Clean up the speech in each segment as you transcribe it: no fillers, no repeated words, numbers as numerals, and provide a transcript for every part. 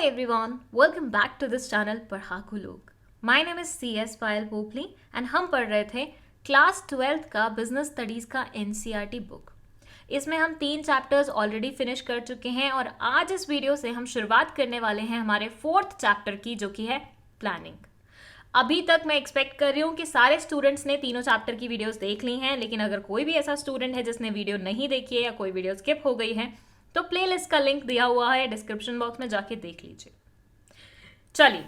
everyone, welcome back to this channel पढ़ाकू लोग. My name is CS Payal Popli and हम पढ़ रहे थे क्लास 12th का बिजनेस स्टडीज़ का NCERT बुक. इसमें हम 3 चैप्टर्स ऑलरेडी फिनिश कर चुके हैं और आज इस वीडियो से हम शुरुआत करने वाले हैं हमारे 4th चैप्टर की, जो कि है प्लानिंग. अभी तक मैं एक्सपेक्ट कर रही हूँ कि सारे स्टूडेंट्स ने तीनों चैप्टर की वीडियोस देख ली हैं, लेकिन अगर कोई भी ऐसा स्टूडेंट है जिसने वीडियो नहीं देखी है या कोई वीडियो स्किप हो गई है तो प्लेलिस्ट का लिंक दिया हुआ है डिस्क्रिप्शन बॉक्स में, जाके देख लीजिए. चलिए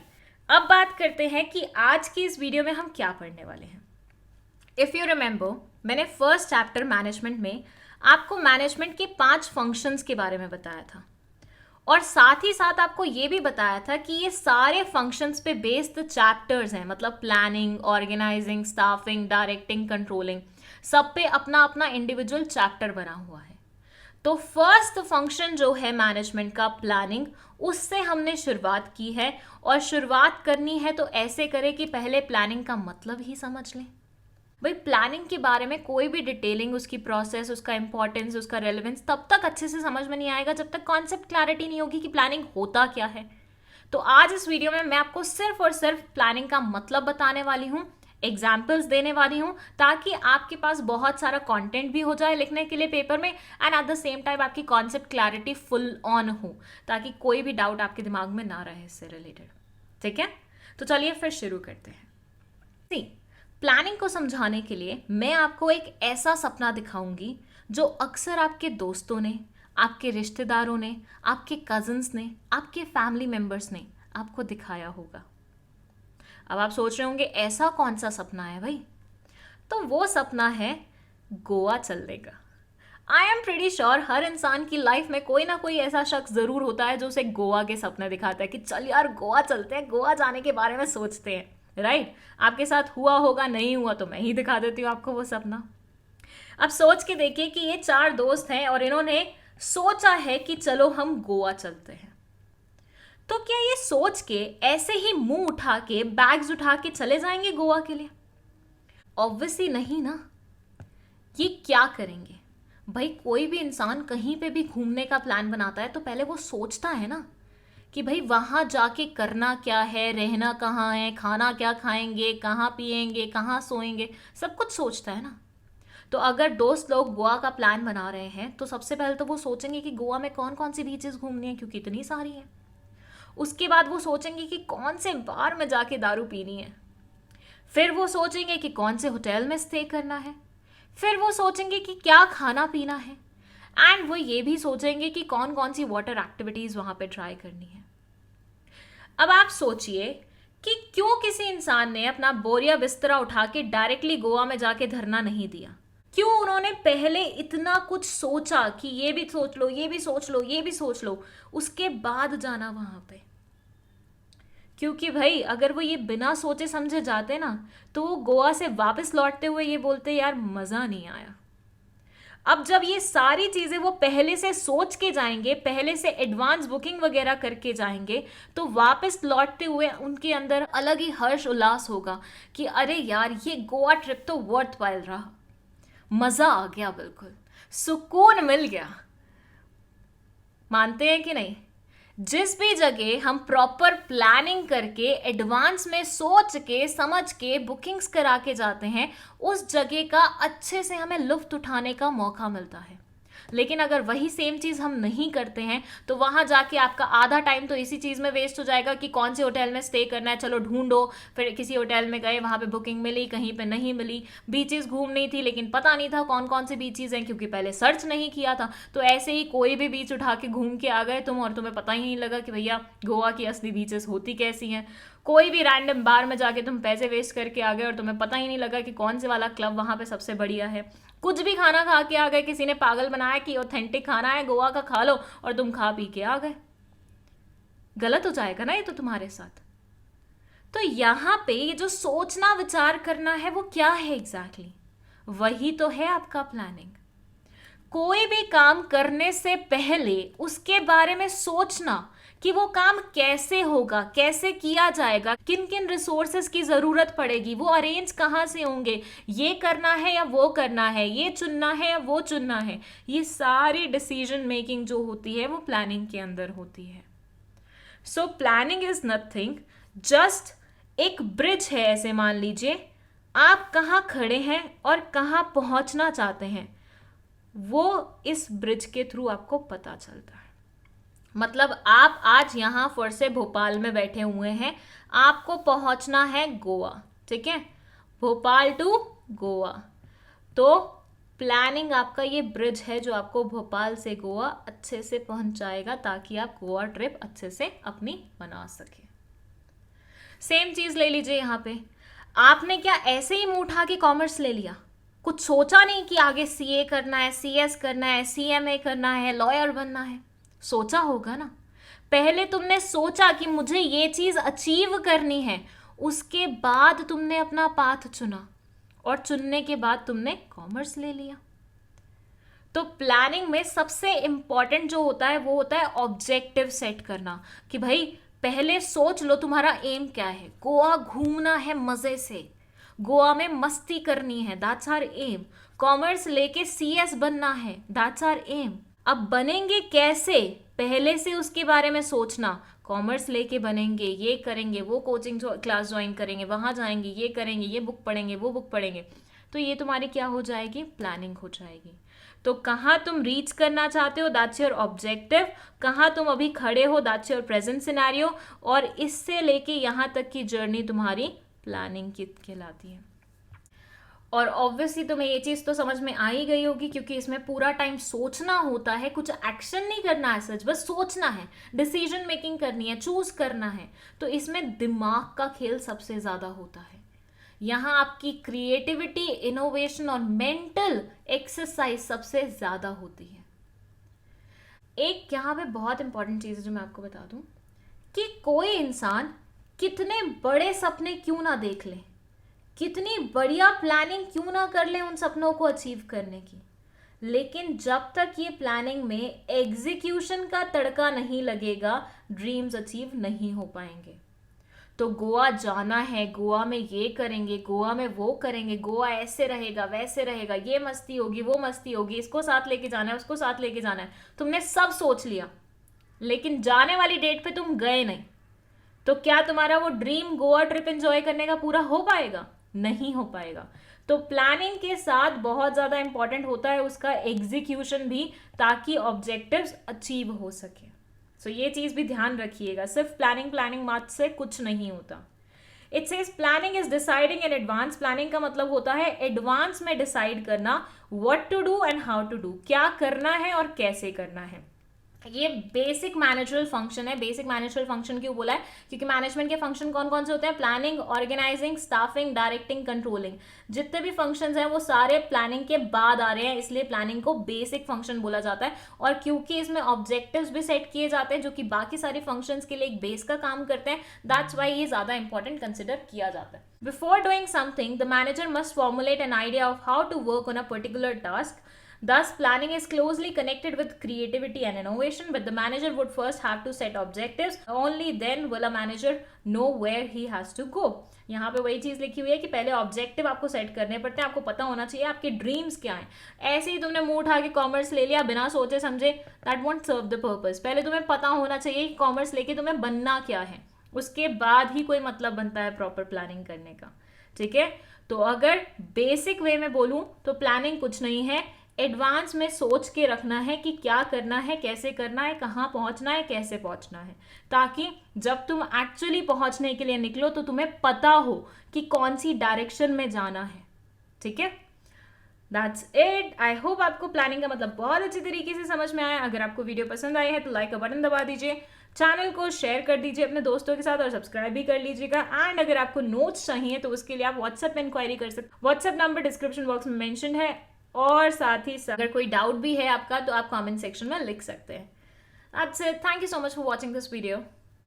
अब बात करते हैं कि आज की इस वीडियो में हम क्या पढ़ने वाले हैं. इफ़ यू रिमेंबर, मैंने फर्स्ट चैप्टर मैनेजमेंट में आपको मैनेजमेंट के 5 फंक्शंस के बारे में बताया था और साथ ही साथ आपको ये भी बताया था कि ये सारे फंक्शंस पे बेस्ड चैप्टर्स हैं. मतलब planning, organising, staffing, directing, controlling, सब पे अपना अपना इंडिविजुअल चैप्टर बना हुआ है. तो फर्स्ट फंक्शन जो है मैनेजमेंट का, प्लानिंग, उससे हमने शुरुआत की है. और शुरुआत करनी है तो ऐसे करें कि पहले प्लानिंग का मतलब ही समझ लें. भाई प्लानिंग के बारे में कोई भी डिटेलिंग, उसकी प्रोसेस, उसका इंपॉर्टेंस, उसका रेलेवेंस तब तक अच्छे से समझ में नहीं आएगा जब तक कॉन्सेप्ट क्लैरिटी नहीं होगी कि प्लानिंग होता क्या है. तो आज इस वीडियो में मैं आपको सिर्फ और सिर्फ प्लानिंग का मतलब बताने वाली हूँ, एग्जाम्पल्स देने वाली हूँ, ताकि आपके पास बहुत सारा कंटेंट भी हो जाए लिखने के लिए पेपर में and at the same time आपकी कॉन्सेप्ट क्लैरिटी फुल ऑन हो, ताकि कोई भी डाउट आपके दिमाग में ना रहे इससे रिलेटेड. ठीक है, तो चलिए फिर शुरू करते हैं. सी, प्लानिंग को समझाने के लिए मैं आपको एक ऐसा सपना दिखाऊंगी जो अक्सर आपके दोस्तों ने, आपके रिश्तेदारों ने, आपके कजिन्स ने, आपके फैमिली मेम्बर्स ने आपको दिखाया होगा. अब आप सोच रहे होंगे ऐसा कौन सा सपना है भाई? तो वो सपना है गोवा चलने का. आई एम प्रीटी श्योर हर इंसान की लाइफ में कोई ना कोई ऐसा शख्स जरूर होता है जो उसे गोवा के सपने दिखाता है कि चल यार गोवा चलते हैं, गोवा जाने के बारे में सोचते हैं. राइट? आपके साथ हुआ होगा, नहीं हुआ तो मैं ही दिखा देती हूँ आपको वो सपना. अब सोच के देखिए कि ये 4 दोस्त हैं और इन्होंने सोचा है कि चलो हम गोवा चलते हैं. तो क्या ये सोच के ऐसे ही मुंह उठा के, बैग्स उठा के चले जाएंगे गोवा के लिए? ऑब्वियसली नहीं ना. ये क्या करेंगे भाई? कोई भी इंसान कहीं पे भी घूमने का प्लान बनाता है तो पहले वो सोचता है ना कि भाई वहां जाके करना क्या है, रहना कहाँ है, खाना क्या खाएंगे, कहाँ पिएंगे, कहाँ सोएंगे, सब कुछ सोचता है ना. तो अगर दोस्त लोग गोवा का प्लान बना रहे हैं तो सबसे पहले तो वो सोचेंगे कि गोवा में कौन कौन सी बीचेस घूमनी है, क्योंकि इतनी सारी हैं. उसके बाद वो सोचेंगे कि कौन से बार में जाके दारू पीनी है. फिर वो सोचेंगे कि कौन से होटल में स्टे करना है. फिर वो सोचेंगे कि क्या खाना पीना है. एंड वो ये भी सोचेंगे कि कौन कौन सी वाटर एक्टिविटीज वहां पे ट्राई करनी है. अब आप सोचिए कि क्यों किसी इंसान ने अपना बोरिया बिस्तरा उठा के डायरेक्टली गोवा में जाके धरना नहीं दिया? क्यों उन्होंने पहले इतना कुछ सोचा कि ये भी सोच लो, ये भी सोच लो, ये भी सोच लो, उसके बाद जाना वहां पे? क्योंकि भाई अगर वो ये बिना सोचे समझे जाते ना तो वो गोवा से वापस लौटते हुए ये बोलते यार मजा नहीं आया. अब जब ये सारी चीजें वो पहले से सोच के जाएंगे, पहले से एडवांस बुकिंग वगैरह करके जाएंगे, तो वापस लौटते हुए उनके अंदर अलग ही हर्ष उल्लास होगा कि अरे यार ये गोवा ट्रिप तो वर्थ वाइल रहा, मजा आ गया, बिल्कुल सुकून मिल गया. मानते हैं कि नहीं? जिस भी जगह हम प्रॉपर प्लानिंग करके, एडवांस में सोच के, समझ के, बुकिंग्स करा के जाते हैं, उस जगह का अच्छे से हमें लुत्फ उठाने का मौका मिलता है. लेकिन अगर वही सेम चीज़ हम नहीं करते हैं तो वहाँ जाके आपका आधा टाइम तो इसी चीज़ में वेस्ट हो जाएगा कि कौन से होटल में स्टे करना है, चलो ढूंढो. फिर किसी होटल में गए, वहाँ पे बुकिंग मिली, कहीं पे नहीं मिली. बीचेस घूमनी थी लेकिन पता नहीं था कौन कौन से बीचेस हैं क्योंकि पहले सर्च नहीं किया था. तो ऐसे ही कोई भी बीच उठा के घूम के आ गए तुम और तुम्हें पता ही नहीं लगा कि भैया गोवा की असली बीचेस होती कैसी हैं. कोई भी रैंडम बार में जाके तुम पैसे वेस्ट करके आ गए और तुम्हें पता ही नहीं लगा कि कौन से वाला क्लब वहाँ पे सबसे बढ़िया है. कुछ भी खाना खा के आ गए, किसी ने पागल बनाया कि ऑथेंटिक खाना है गोवा का, खा लो, और तुम खा पी के आ गए. गलत हो जाएगा ना ये तो तुम्हारे साथ. तो यहाँ पे ये जो सोचना, विचार करना है, वो क्या है एग्जैक्टली? वही तो है आपका प्लानिंग. कोई भी काम करने से पहले उसके बारे में सोचना कि वो काम कैसे होगा, कैसे किया जाएगा, किन किन रिसोर्सेज की ज़रूरत पड़ेगी, वो अरेंज कहाँ से होंगे, ये करना है या वो करना है, ये चुनना है या वो चुनना है. ये सारी डिसीजन मेकिंग जो होती है वो प्लानिंग के अंदर होती है. So planning is nothing, just एक ब्रिज है। ऐसे मान लीजिए आप कहाँ खड़े हैं और कहाँ पहुंचना चाहते हैं, वो इस ब्रिज के थ्रू आपको पता चलता है। मतलब आप आज यहाँ फॉर से भोपाल में बैठे हुए हैं, आपको पहुंचना है गोवा, ठीक है, भोपाल टू गोवा। तो प्लानिंग आपका ये ब्रिज है जो आपको भोपाल से गोवा अच्छे से पहुंचाएगा, ताकि आप गोवा ट्रिप अच्छे से अपनी बना सके। सेम चीज ले लीजिए यहाँ पे, आपने क्या ऐसे ही मुंह उठा के कॉमर्स ले लिया? कुछ सोचा नहीं कि आगे सीए करना है, सीएस करना है, सीएमए करना है, लॉयर बनना है? सोचा होगा ना। पहले तुमने सोचा कि मुझे ये चीज अचीव करनी है, उसके बाद तुमने अपना पाथ चुना, और चुनने के बाद तुमने कॉमर्स ले लिया। तो प्लानिंग में सबसे इंपॉर्टेंट जो होता है वो होता है ऑब्जेक्टिव सेट करना, कि भाई पहले सोच लो तुम्हारा एम क्या है। गोवा घूमना है मजे से, गोवा में मस्ती करनी है, दैट्स आवर एम। कॉमर्स लेके सीएस बनना है, दैट्स आवर एम। अब बनेंगे कैसे, पहले से उसके बारे में सोचना। कॉमर्स लेके बनेंगे, ये करेंगे, वो कोचिंग क्लास ज्वाइन करेंगे, वहां जाएंगे, ये करेंगे, ये बुक पढ़ेंगे, वो बुक पढ़ेंगे। तो ये तुम्हारी क्या हो जाएगी, प्लानिंग हो जाएगी। तो कहाँ तुम रीच करना चाहते हो, दैट्स योर ऑब्जेक्टिव। कहाँ तुम अभी खड़े हो, दैट्स योर प्रेजेंट सिनेरियो। और इससे लेके यहाँ तक की जर्नी तुम्हारी प्लानिंग की कहलाती है। और ऑब्वियसली तुम्हें ये चीज़ तो समझ में आ ही गई होगी, क्योंकि इसमें पूरा टाइम सोचना होता है, कुछ एक्शन नहीं करना है, सच बस सोचना है, डिसीजन मेकिंग करनी है, चूज करना है। तो इसमें दिमाग का खेल सबसे ज़्यादा होता है। यहाँ आपकी क्रिएटिविटी, इनोवेशन और मेंटल एक्सरसाइज सबसे ज़्यादा होती है। एक यहाँ पे बहुत इंपॉर्टेंट चीज़ है जो मैं आपको बता दूं, कि कोई इंसान कितने बड़े सपने क्यों ना देख ले, कितनी बढ़िया प्लानिंग क्यों ना कर ले उन सपनों को अचीव करने की, लेकिन जब तक ये प्लानिंग में एग्जीक्यूशन का तड़का नहीं लगेगा, ड्रीम्स अचीव नहीं हो पाएंगे। तो गोवा जाना है, गोवा में ये करेंगे, गोवा में वो करेंगे, गोवा ऐसे रहेगा, वैसे रहेगा, ये मस्ती होगी, वो मस्ती होगी, इसको साथ लेके जाना है, उसको साथ लेके जाना है, तुमने सब सोच लिया, लेकिन जाने वाली डेट पे तुम गए नहीं, तो क्या तुम्हारा वो ड्रीम गोवा ट्रिप एंजॉय करने का पूरा हो पाएगा? नहीं हो पाएगा। तो प्लानिंग के साथ बहुत ज्यादा इंपॉर्टेंट होता है उसका एग्जीक्यूशन भी, ताकि ऑब्जेक्टिव्स अचीव हो सके। सो ये चीज भी ध्यान रखिएगा, सिर्फ प्लानिंग मात्र से कुछ नहीं होता। It says planning is deciding in advance. Planning का मतलब होता है एडवांस में डिसाइड करना, what to do and how to do, क्या करना है और कैसे करना है। ये बेसिक मैनेजरल फंक्शन है। बेसिक मैनेजरल फंक्शन क्यों बोला है? क्योंकि मैनेजमेंट के फंक्शन कौन कौन से होते हैं? Planning, organising, staffing, directing, controlling. जितने भी फंक्शंस हैं वो सारे प्लानिंग के बाद आ रहे हैं, इसलिए प्लानिंग को बेसिक फंक्शन बोला जाता है। और क्योंकि इसमें ऑब्जेक्टिव्स भी सेट किए जाते हैं जो कि बाकी सारे फंक्शंस के लिए एक बेस का काम करते हैं, दैट्स वाई ये ज्यादा इंपॉर्टेंट कंसिडर किया जाता है। Before doing something the manager must formulate an idea of how to work on a particular task. Thus, planning is closely connected with creativity and innovation, but the manager would first have to set objectives. Only then will a manager know where he has to go. यहाँ पे वही चीज़ लिखी हुई है कि पहले objective आपको set करने पड़ते हैं, आपको पता होना चाहिए आपके ड्रीम्स क्या हैं। ऐसे ही तुमने मुंह उठा के कॉमर्स ले लिया बिना सोचे समझे, that won't serve the purpose. पहले तुम्हें पता होना चाहिए कि कॉमर्स लेके तुम्हें बनना क्या है, उसके बाद ही कोई मतलब बनता है प्रॉपर प्लानिंग करने का। ठीक है, तो अगर बेसिक वे में बोलूँ तो प्लानिंग कुछ नहीं है, एडवांस में सोच के रखना है कि क्या करना है, कैसे करना है, कहाँ पहुंचना है, कैसे पहुंचना है, ताकि जब तुम एक्चुअली पहुंचने के लिए निकलो तो तुम्हें पता हो कि कौन सी डायरेक्शन में जाना है। ठीक है, दैट्स इट। आई होप आपको प्लानिंग का मतलब बहुत अच्छी तरीके से समझ में आया। अगर आपको वीडियो पसंद आई है तो लाइक का बटन दबा दीजिए, चैनल को शेयर कर दीजिए अपने दोस्तों के साथ और सब्सक्राइब भी कर लीजिएगा। एंड अगर आपको नोट्स चाहिए तो उसके लिए आप व्हाट्सएप में इंक्वायरी कर सकते। व्हाट्सएप नंबर डिस्क्रिप्शन बॉक्स में मेंशन है, और साथ ही अगर कोई डाउट भी है आपका तो आप कमेंट सेक्शन में लिख सकते हैं। That's it. Thank you so much for watching this video.